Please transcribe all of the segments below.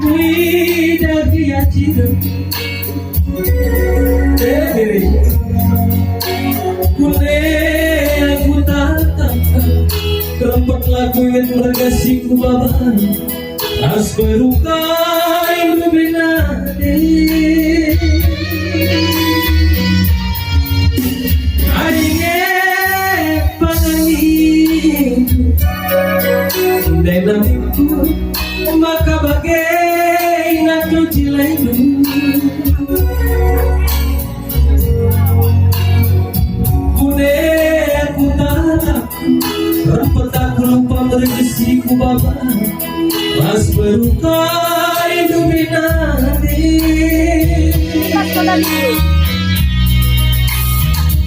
cuida criatura Kuleh aku tatap Tempat lagu yang berkasihku baban As berukai luminade Aine pangangin Denamiku maka bagai nato cilainu Kude aku tatap Rapat aku lupa berkesiku baba Mas berukai luminade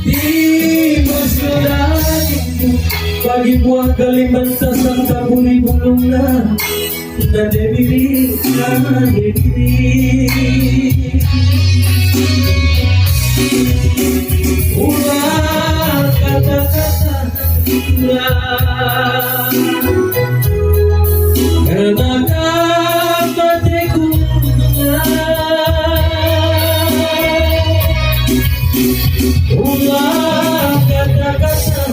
Timbas kedaniku Pagi buah Kalimantan Santa buri bulungna Dan debiri Ulang kata-kata Karena kapatiku Ulang kata-kata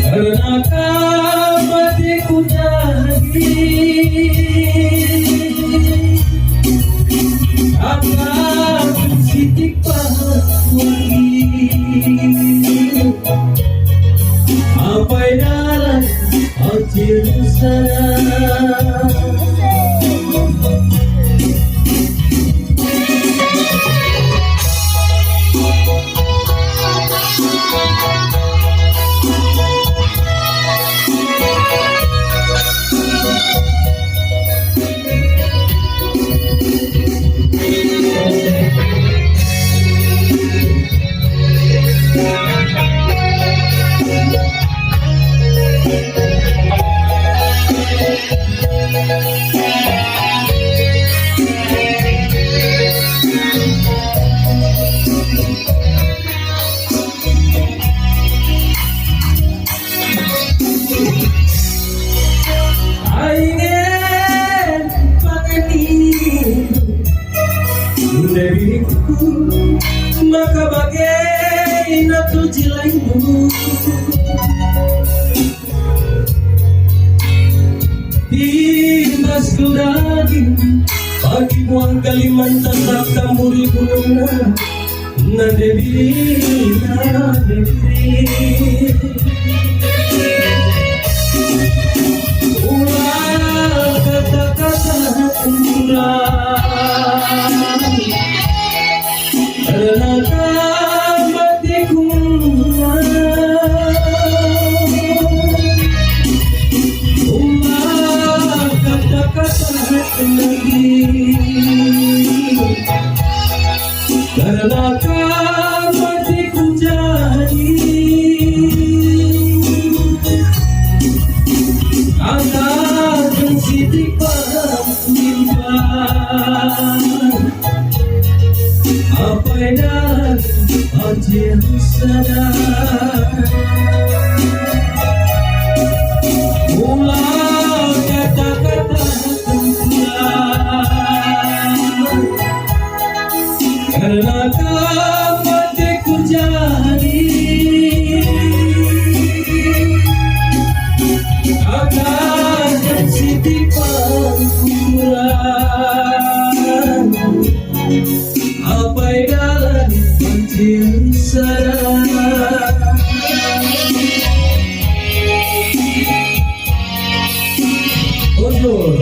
Karena kapatiku jadi Akan sitik pahami Apa dalam hati sana Maka bagai nato cilainu Timbas kedaging Pagi buang Kalimantan Santa buri bulungna Na debiri Ulang kata-kata ulang Karena kapatiku Ulang kata-kata lagi Karena kapatiku jadi Akan sidik paham Apa yang hati sana Ulang kata-kata Karena kapatiku jadi Akan sidik pangkuran Apa dalam hati sana Bonjour